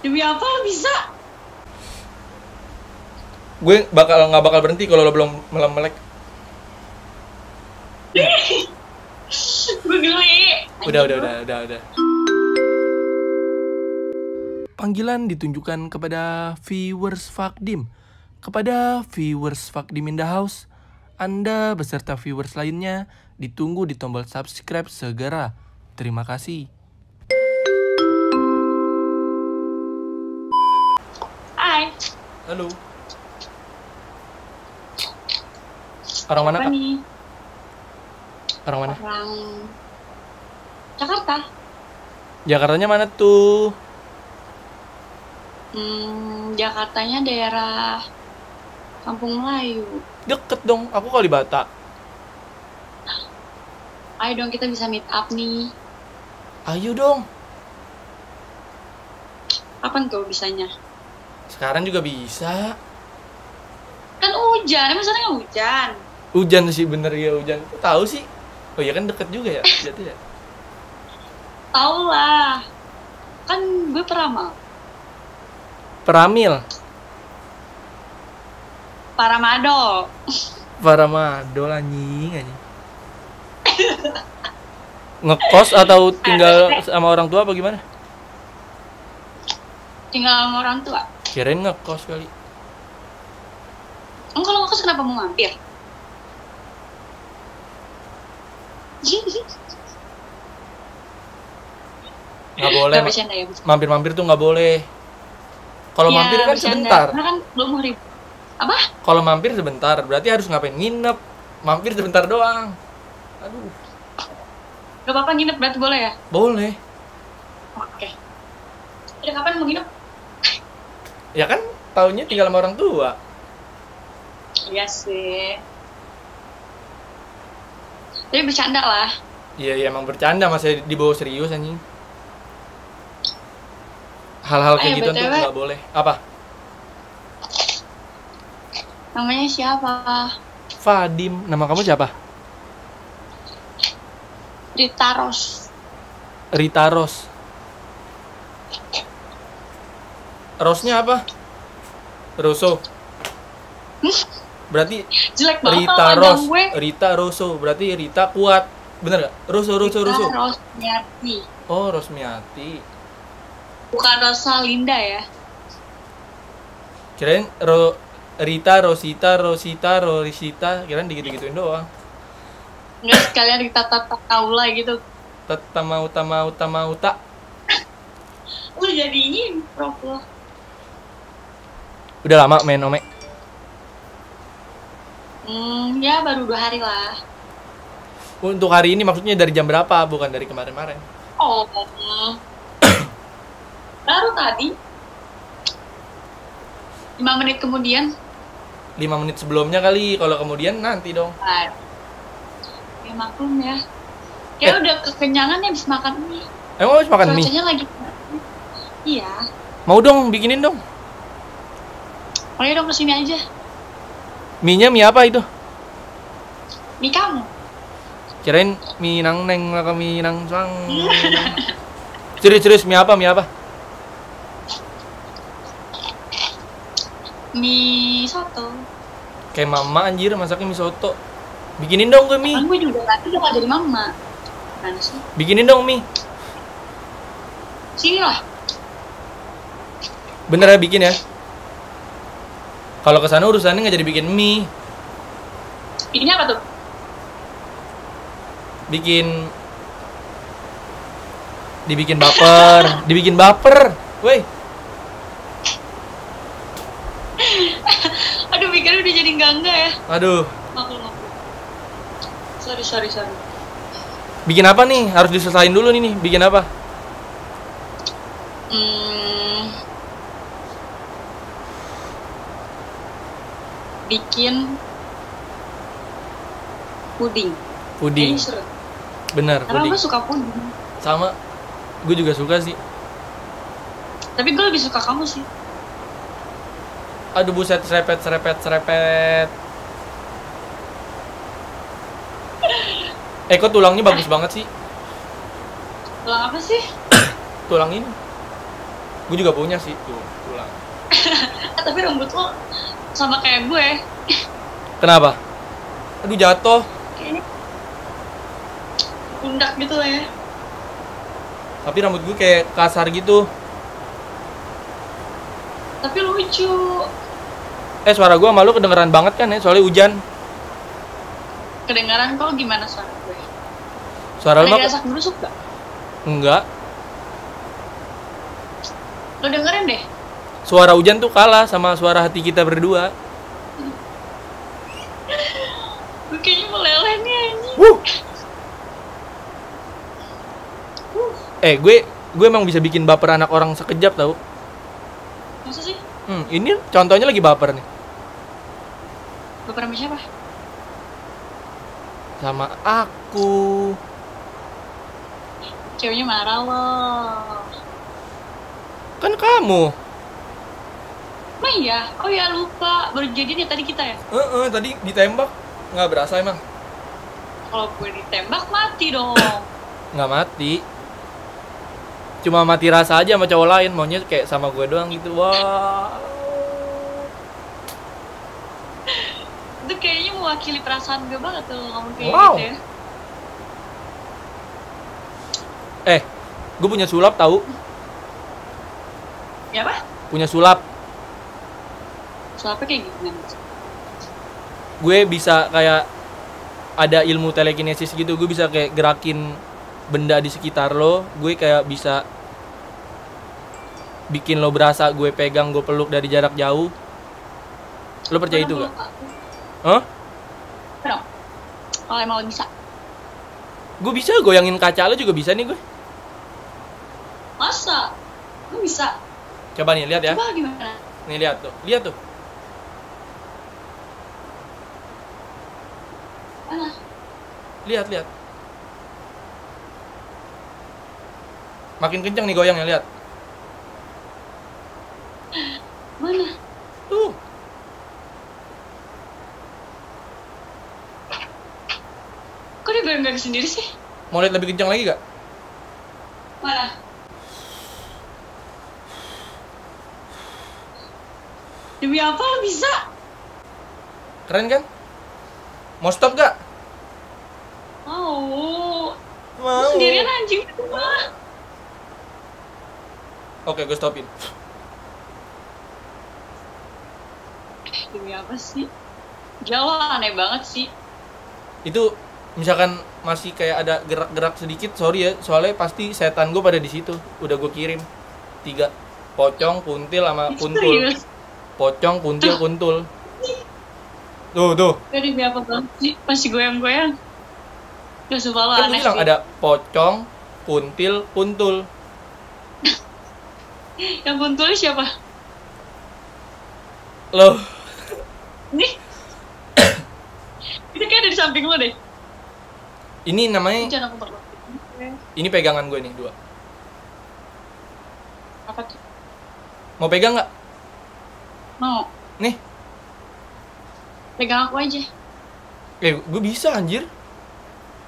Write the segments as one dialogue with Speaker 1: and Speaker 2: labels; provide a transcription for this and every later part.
Speaker 1: Demi apa lo bisa?
Speaker 2: Gue nggak bakal berhenti kalau lo belum melek.
Speaker 1: Gue geli.
Speaker 2: Udah. Panggilan ditujukan kepada viewers Fakdim. Kepada viewers Fakdim in the house, Anda beserta viewers lainnya ditunggu di tombol subscribe segera. Terima kasih.
Speaker 1: Hai.
Speaker 2: Halo. Orang mana,
Speaker 1: Apa
Speaker 2: Kak?
Speaker 1: nih?
Speaker 2: Orang mana?
Speaker 1: Orang Jakarta.
Speaker 2: Jakartanya mana tuh?
Speaker 1: Jakartanya daerah Kampung Melayu.
Speaker 2: Deket dong, aku Kalibata.
Speaker 1: Ayo dong kita bisa meet up nih.
Speaker 2: Ayo dong.
Speaker 1: Kapan tuh bisanya?
Speaker 2: Sekarang juga bisa.
Speaker 1: Kan hujan, emang sekarang hujan.
Speaker 2: Hujan sih, bener ya hujan. Kok tahu sih? Oh iya kan deket juga ya, jatuh ya.
Speaker 1: Tau lah. Kan gue peramal.
Speaker 2: Peramil.
Speaker 1: Paramado.
Speaker 2: Paramadol anjing. Ngekos atau tinggal sama orang tua apa gimana?
Speaker 1: Tinggal sama orang tua.
Speaker 2: Kirain ngekos kali.
Speaker 1: Kalau ngekos kenapa mau mampir?
Speaker 2: Nggak boleh.
Speaker 1: Gak bercanda ya?
Speaker 2: Mampir-mampir tuh nggak boleh. Kalau
Speaker 1: Ya,
Speaker 2: mampir kan
Speaker 1: bercanda.
Speaker 2: sebentar.
Speaker 1: Karena kan belum mau ribut. Apa?
Speaker 2: Kalau mampir sebentar, berarti harus ngapain? Nginep. Mampir sebentar doang. Aduh.
Speaker 1: Gak apa-apa nginep berarti boleh ya?
Speaker 2: Boleh.
Speaker 1: Oke. Udah kapan mau nginep?
Speaker 2: Ya kan taunya tinggal sama orang tua.
Speaker 1: Iya sih. Tapi bercanda lah.
Speaker 2: Iya emang bercanda, masih dibawa serius anjing. Hal-hal kayak gitu tuh
Speaker 1: BTW.
Speaker 2: nggak boleh. Apa?
Speaker 1: Namanya siapa?
Speaker 2: Fadim. Nama kamu siapa?
Speaker 1: Rita Ros.
Speaker 2: Rita Ros. Rosnya apa? Rosso. Berarti
Speaker 1: Jelek banget
Speaker 2: Rita
Speaker 1: panjang
Speaker 2: Ros.
Speaker 1: gue.
Speaker 2: Rita Rosso. Berarti Rita kuat. Bener gak? Rosso.
Speaker 1: Rita Rosmiati.
Speaker 2: Oh, Rosmiati.
Speaker 1: Bukan Rosalinda ya.
Speaker 2: Kirain Rita, Rosita, Rorisita. Kirain digitu-gituin doang.
Speaker 1: Enggak sekalian Rita Tata Kaula gitu.
Speaker 2: Tamauta.
Speaker 1: Lu jadi ini prof lo.
Speaker 2: Udah lama main Ome?
Speaker 1: Ya baru 2 hari lah.
Speaker 2: Untuk hari ini maksudnya dari jam berapa? Bukan dari kemarin-kemarin.
Speaker 1: Oh. Baru tadi. 5 menit kemudian.
Speaker 2: 5 menit sebelumnya kali. Kalau kemudian nanti dong.
Speaker 1: Ya maklum ya. Kayak udah kekenyangan ya habis makan mie.
Speaker 2: Emang habis makan mie?
Speaker 1: Cuacanya lagi. Iya.
Speaker 2: Mau dong, bikinin dong.
Speaker 1: Ayo dong kesini aja.
Speaker 2: Mie-nya mie apa itu?
Speaker 1: Mie kamu.
Speaker 2: Kirain mie nang neng lah, mie nang sang. Serius mie apa?
Speaker 1: Mie soto.
Speaker 2: Kayak mama anjir masaknya mie soto. Bikinin dong gue mie.
Speaker 1: Kan gue juga tadi udah jadi mama. Mana sih?
Speaker 2: Bikinin dong mie.
Speaker 1: Sini lah.
Speaker 2: Bener ya bikin ya? Kalau kesana urusannya nggak jadi bikin mie.
Speaker 1: Ini apa tuh?
Speaker 2: Dibikin baper. Woi.
Speaker 1: Aduh, mikirnya udah jadi enggak ya.
Speaker 2: Aduh.
Speaker 1: Maklum. Sorry.
Speaker 2: Bikin apa nih? Harus diselesain dulu nih. Bikin apa?
Speaker 1: Bikin puding.
Speaker 2: Puding.
Speaker 1: Seru.
Speaker 2: Bener,
Speaker 1: Karena
Speaker 2: puding.
Speaker 1: gue suka puding.
Speaker 2: Sama. Gue juga suka sih.
Speaker 1: Tapi gue lebih suka kamu sih.
Speaker 2: Aduh buset, serepet. Kok tulangnya bagus banget sih.
Speaker 1: Tulang apa sih?
Speaker 2: Tulang ini. Gue juga punya sih tuh, tulang.
Speaker 1: Tapi rambut lo sama kayak gue.
Speaker 2: Kenapa? Aduh jatuh.
Speaker 1: Kayaknya pundak gitu lah ya.
Speaker 2: Tapi rambut gue kayak kasar gitu.
Speaker 1: Tapi lucu.
Speaker 2: Suara gue sama lu kedengeran banget kan ya, soalnya hujan.
Speaker 1: Kedengaran kok gimana suara gue?
Speaker 2: Suara lu
Speaker 1: Ada
Speaker 2: mah
Speaker 1: gasak berusuk gak?
Speaker 2: enggak.
Speaker 1: Lo dengerin deh.
Speaker 2: Suara hujan tuh kalah sama suara hati kita berdua.
Speaker 1: Gue kayaknya meleleh nih anjing.
Speaker 2: Gue emang bisa bikin baper anak orang sekejap tau.
Speaker 1: Masa sih?
Speaker 2: Ini contohnya lagi baper nih.
Speaker 1: Baper sama siapa?
Speaker 2: Sama aku.
Speaker 1: Ceweknya marah loh.
Speaker 2: Kan kamu.
Speaker 1: Nah iya, oh ya lupa. Baru jadian ya tadi kita ya?
Speaker 2: Tadi ditembak. Nggak berasa emang.
Speaker 1: Kalau gue ditembak mati dong.
Speaker 2: Nggak mati. Cuma mati rasa aja sama cowok lain. Maunya kayak sama gue doang gitu. Wah.
Speaker 1: Itu kayaknya mewakili perasaan gue banget tuh ngomong kayak
Speaker 2: Wow.
Speaker 1: gitu ya.
Speaker 2: Gue punya sulap tahu.
Speaker 1: Ya apa?
Speaker 2: Punya sulap.
Speaker 1: Sulapnya kayak gimana?
Speaker 2: Gue bisa kayak ada ilmu telekinesis gitu. Gue bisa kayak gerakin benda di sekitar lo. Gue kayak bisa bikin lo berasa gue pegang, gue peluk dari jarak jauh. Lo percaya itu gak? Hah?
Speaker 1: Dong. Kalau emang lo bisa.
Speaker 2: Gue bisa goyangin kaca lo juga bisa nih gue.
Speaker 1: Masa? Lo bisa?
Speaker 2: Coba nih lihat ya.
Speaker 1: Coba gimana?
Speaker 2: Nih lihat tuh. Lihat tuh.
Speaker 1: Mana?
Speaker 2: Lihat. Makin kencang nih goyangnya, lihat.
Speaker 1: Mana?
Speaker 2: Tuh.
Speaker 1: Kok dia goyang-goyang sendiri sih?
Speaker 2: Mau lihat lebih kencang lagi gak?
Speaker 1: Mana? Demi apa lo bisa?
Speaker 2: Keren kan? Mau stop gak?
Speaker 1: Mau. Lo sendirian anjing di rumah.
Speaker 2: Oke, gue stopin.
Speaker 1: Demi apa sih? Jawa aneh banget sih.
Speaker 2: Itu misalkan masih kayak ada gerak-gerak sedikit, sorry ya, soalnya pasti setan gue pada di situ. Udah gue kirim 3 pocong, kuntil sama kuntul.
Speaker 1: Serius?
Speaker 2: Pocong, kuntil, kuntul. Tuh.
Speaker 1: Gak demi apa banget sih? Masih goyang-goyang. Gak sumpah lo
Speaker 2: Kan gue
Speaker 1: aneh
Speaker 2: bilang
Speaker 1: sih.
Speaker 2: ada pocong, kuntil, kuntul.
Speaker 1: Yang kuntulnya siapa?
Speaker 2: Loh,
Speaker 1: Nih. Itu kayak ada di samping lo deh.
Speaker 2: ini namanya,
Speaker 1: Jangan aku perlu.
Speaker 2: ini pegangan gue nih 2.
Speaker 1: Apa tuh?
Speaker 2: Mau pegang nggak?
Speaker 1: Mau.
Speaker 2: Nih,
Speaker 1: Pegang aku aja.
Speaker 2: gue bisa anjir.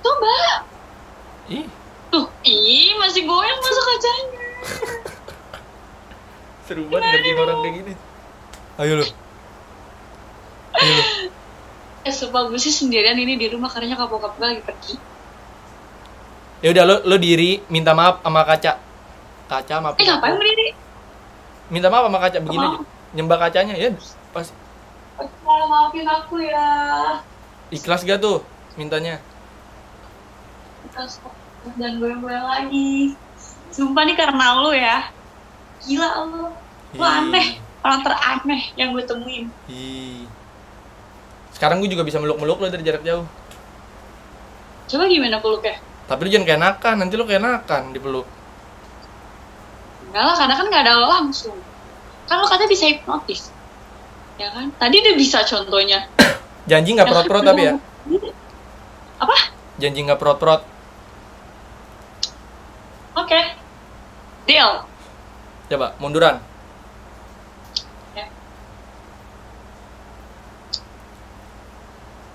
Speaker 1: Coba.
Speaker 2: Ih,
Speaker 1: Tuh, masih goyang masa kacanya.
Speaker 2: seru banget ngertiin orang kayak gini. Ayo lo.
Speaker 1: Sumpah gue sih sendirian ini di rumah karena nyokap bokap gue lagi pergi.
Speaker 2: Ya udah lo diri minta maaf sama kaca. Kaca maaf.
Speaker 1: Ngapain berdiri?
Speaker 2: Minta maaf sama kaca begini
Speaker 1: Maaf.
Speaker 2: aja. Nyembah kacanya ya pas
Speaker 1: Maafin aku ya.
Speaker 2: ikhlas gak tuh mintanya?
Speaker 1: Dan goyang-goyang lagi. Sumpah nih karena lo ya. Gila lo. Lo aneh. Orang teraneh yang gue temuin.
Speaker 2: Sekarang gue juga bisa meluk-meluk lo dari jarak jauh.
Speaker 1: Coba gimana peluknya?
Speaker 2: Tapi lu jangan keenakan, nanti lu keenakan dipeluk.
Speaker 1: Enggak lah, karena kan gak ada langsung. Kan lo katanya bisa hipnotis. Ya kan? Tadi dia bisa contohnya.
Speaker 2: Janji gak perot-perot tapi ya?
Speaker 1: Apa?
Speaker 2: Janji gak perot-perot.
Speaker 1: Oke. Deal.
Speaker 2: Coba, munduran.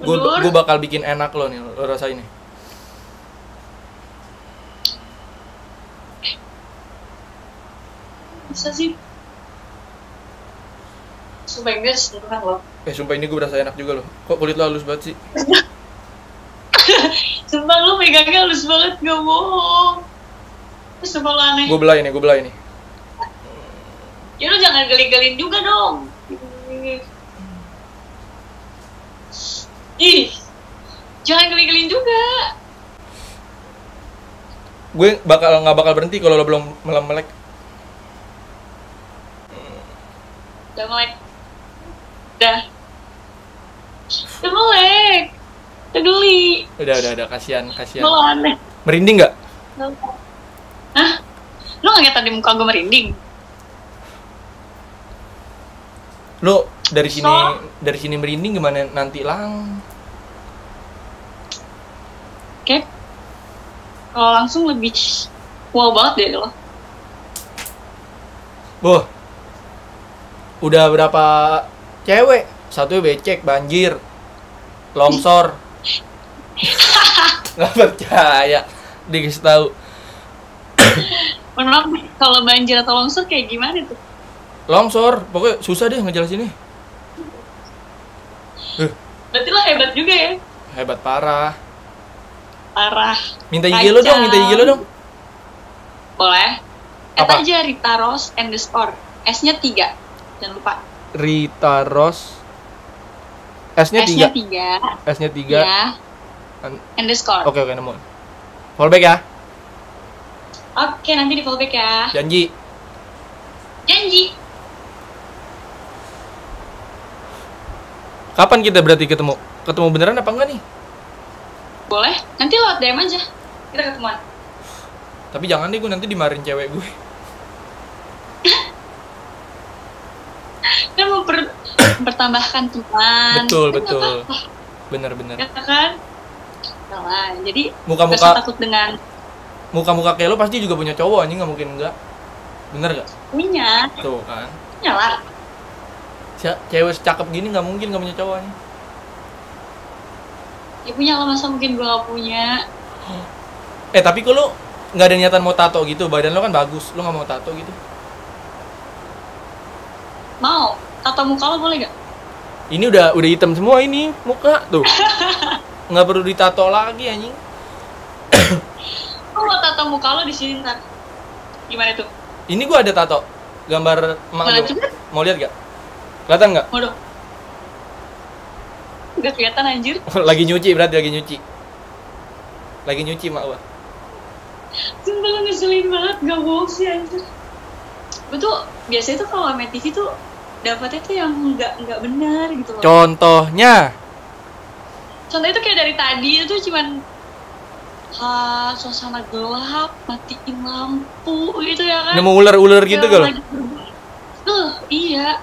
Speaker 1: Mundur.
Speaker 2: Gue bakal bikin enak lo nih, lo rasain nih.
Speaker 1: bisa sih? Sumpah enggak sentuhan loh.
Speaker 2: Sumpah ini gue berasa enak juga loh. Kok kulit lo halus banget sih?
Speaker 1: Sumpah lu megangnya halus banget, gak bohong. Terus sumpah lu aneh.
Speaker 2: Gue belah ini.
Speaker 1: Ya lu jangan geli-gelin juga dong. Ih, jangan geli-gelin juga.
Speaker 2: Gue nggak bakal berhenti kalau lo belum melek.
Speaker 1: Udah melek. Udah melek. Udah geli.
Speaker 2: Udah, kasihan.
Speaker 1: Lu aneh.
Speaker 2: Merinding nggak?
Speaker 1: Hah? Lu nggak liat tadi muka gue merinding?
Speaker 2: Lo dari sini merinding gimana nanti lang?
Speaker 1: Oke. Kalau langsung lebih wow banget deh lo.
Speaker 2: Boh. Udah berapa cewek? Satu becek, banjir, longsor. Nggak percaya. Dikasih tahu.
Speaker 1: Menurut kalau banjir atau longsor kayak gimana tuh?
Speaker 2: Longsor, pokoknya susah deh ngejelasinnya.
Speaker 1: Berarti lo hebat juga ya?
Speaker 2: Hebat parah.
Speaker 1: Minta
Speaker 2: IG lo dong.
Speaker 1: Boleh.
Speaker 2: Apa?
Speaker 1: Aja Rita Rose _ S-nya 3. Jangan lupa.
Speaker 2: Rita Rose. S-nya 3. S-nya 3.
Speaker 1: Ya. _
Speaker 2: Oke, nemu. Fallback ya.
Speaker 1: Oke, nanti di fallback ya.
Speaker 2: Janji. Kapan kita berarti ketemu? Ketemu beneran apa enggak nih?
Speaker 1: Boleh, nanti lewat DM aja. Kita ketemuan.
Speaker 2: Tapi jangan deh, gue nanti dimarahin cewek gue.
Speaker 1: Kita mau mempertambahkan teman.
Speaker 2: Betul. Bener.
Speaker 1: Ya kan? Nah, jadi
Speaker 2: muka-muka
Speaker 1: takut dengan
Speaker 2: muka-muka kayak lo pasti juga punya cowok anjing, nggak mungkin enggak. Bener gak?
Speaker 1: Punya.
Speaker 2: Tuh kan.
Speaker 1: Punya lah.
Speaker 2: Cewek secakep gini nggak mungkin nggak punya cowok anjing.
Speaker 1: Ya punya lah, masa mungkin gue gak punya.
Speaker 2: Tapi kok lo nggak ada niatan mau tato gitu? Badan lo kan bagus, lo nggak mau tato gitu?
Speaker 1: Mau? Tato muka lo boleh gak?
Speaker 2: Ini udah hitam semua ini muka tuh. Nggak perlu ditato lagi anjing.
Speaker 1: Lo mau tato muka lo di sini ntar? Gimana tuh?
Speaker 2: Ini gua ada tato gambar emak gua. Mau lihat gak? Kelihatan nggak?
Speaker 1: Waduh. Udah kelihatan anjir.
Speaker 2: Lagi nyuci mak gua.
Speaker 1: Sumpah lo ngeselin banget, gak bohong sih anjir. Gue tuh biasanya tuh kalau main TV tuh dapetnya tuh yang nggak benar gitu loh.
Speaker 2: Contohnya
Speaker 1: tuh kayak dari tadi itu cuman suasana gelap, matiin lampu gitu ya kan.
Speaker 2: nemu ular gitu gak lo?
Speaker 1: Iya.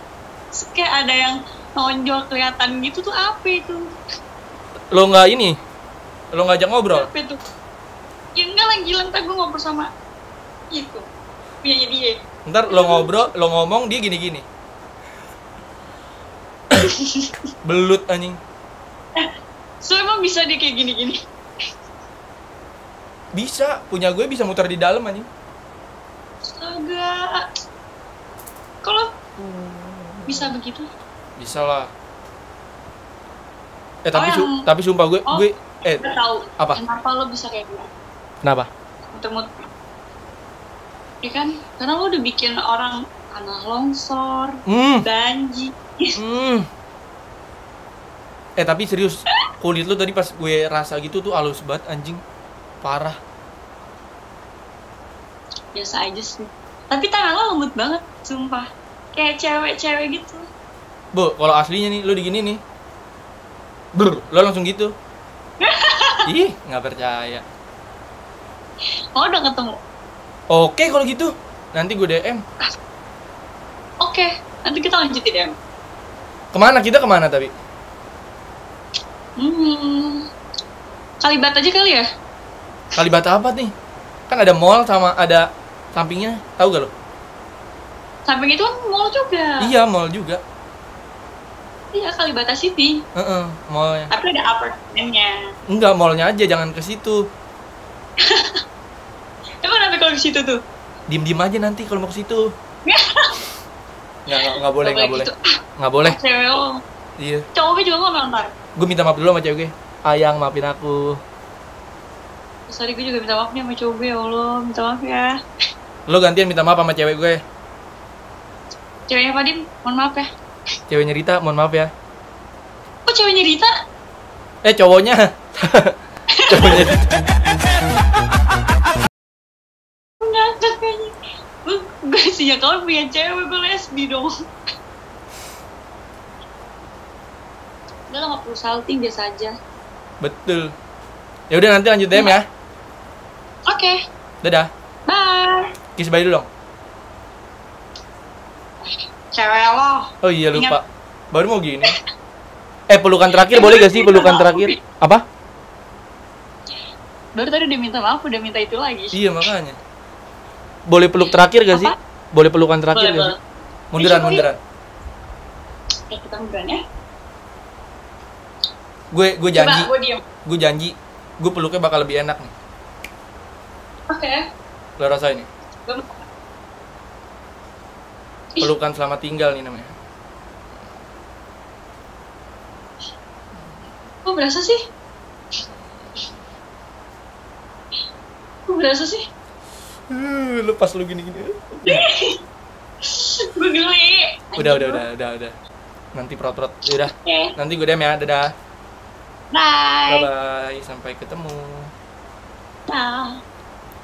Speaker 1: Kayak ada yang nonjol kelihatan gitu tuh, apa itu?
Speaker 2: Lo nggak ngajak ngobrol?
Speaker 1: Apa itu? Ya enggak lah, gila, ntar gue ngobrol sama itu punyanya dia.
Speaker 2: Ntar lo ngomong dia gini-gini. Belut anjing.
Speaker 1: So emang bisa dia kayak gini-gini?
Speaker 2: Bisa, punya gue bisa muter di dalam anjing.
Speaker 1: Astaga. Kalau bisa begitu?
Speaker 2: Bisa lah. Tapi sumpah gue
Speaker 1: udah tahu.
Speaker 2: Apa?
Speaker 1: Kenapa lo bisa kayak gitu?
Speaker 2: Kenapa?
Speaker 1: Muter-muter. Ya kan? Karena lo udah bikin orang tanah longsor, banjir.
Speaker 2: Tapi serius, kulit lo tadi pas gue rasa gitu tuh halus banget anjing. Parah.
Speaker 1: Biasa aja sih. Tapi tangan lo lembut banget, sumpah. Kayak cewek-cewek gitu.
Speaker 2: Bu, kalau aslinya nih, lo digini nih. Lo langsung gitu. Ih, nggak percaya.
Speaker 1: Oh, udah ketemu?
Speaker 2: Oke, kalau gitu. Nanti gue DM.
Speaker 1: Oke, nanti kita lanjutin DM.
Speaker 2: Kita kemana tapi?
Speaker 1: Kalibat aja kali ya?
Speaker 2: Kalibata apa nih? Kan ada mall sama ada sampingnya, tahu gak lo?
Speaker 1: Samping itu kan mall juga.
Speaker 2: Iya, mall juga.
Speaker 1: Iya, Kalibata City.
Speaker 2: Mallnya.
Speaker 1: Tapi ada apartemennya.
Speaker 2: Enggak, mallnya aja, jangan ke situ.
Speaker 1: Emang nanti kalau ke situ tuh?
Speaker 2: Diem aja nanti kalau mau ke situ. Nggak boleh, nggak boleh. Nggak boleh.
Speaker 1: Cewek lo.
Speaker 2: Iya.
Speaker 1: Cowoknya juga ngomel ntar.
Speaker 2: Gue minta maaf dulu sama cewek gue. Ayang, maafin aku.
Speaker 1: Sorry, gue juga minta maaf nih sama cowok gue, ya Allah. Minta maaf ya.
Speaker 2: Lo gantian minta maaf sama cewek gue.
Speaker 1: Ceweknya Fadim, mohon maaf ya.
Speaker 2: Ceweknya Rita, mohon maaf ya.
Speaker 1: Kok ceweknya Rita?
Speaker 2: Cowoknya. Cowoknya Rita.
Speaker 1: Ngakak kayaknya. Gue sih ya kalau punya cewek, gue lesbi dong. Udah lah, gak perlu salting, biasa aja.
Speaker 2: Betul. Ya udah, nanti lanjut DM ya.
Speaker 1: Oke.
Speaker 2: Dadah.
Speaker 1: Bye.
Speaker 2: Kiss bye dulu dong.
Speaker 1: Cewek lo.
Speaker 2: Oh iya, lupa. Baru mau gini. Pelukan terakhir boleh gak sih? Pelukan terakhir. Apa?
Speaker 1: Baru tadi udah minta maaf, udah minta itu lagi.
Speaker 2: Iya, makanya. Boleh peluk terakhir gak sih?
Speaker 1: Apa?
Speaker 2: Boleh pelukan terakhir
Speaker 1: Boleh,
Speaker 2: gak sih? Munduran, munduran.
Speaker 1: Kita munduran ya.
Speaker 2: Gue janji.
Speaker 1: Coba, gue diem.
Speaker 2: Gue janji. Gue peluknya bakal lebih enak nih.
Speaker 1: Oke.
Speaker 2: Lo rasain nih.
Speaker 1: Gue-
Speaker 2: Pelukan selamat tinggal nih namanya.
Speaker 1: Kok berasa sih? Kok berasa sih?
Speaker 2: Lepas lu gini-gini.
Speaker 1: Gue geli.
Speaker 2: Udah. Nanti perot-perot. Udah.
Speaker 1: Oke.
Speaker 2: Nanti gue DM ya. Dadah.
Speaker 1: Bye.
Speaker 2: Bye-bye. Sampai ketemu.
Speaker 1: Nah.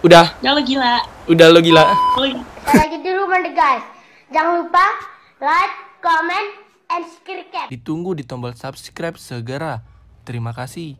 Speaker 2: Udah.
Speaker 1: Jangan lo gila.
Speaker 2: Udah lo gila.
Speaker 1: Lo gila.
Speaker 3: Lagi dulu mana guys. Jangan lupa like, comment, and subscribe.
Speaker 2: Ditunggu di tombol subscribe segera. Terima kasih.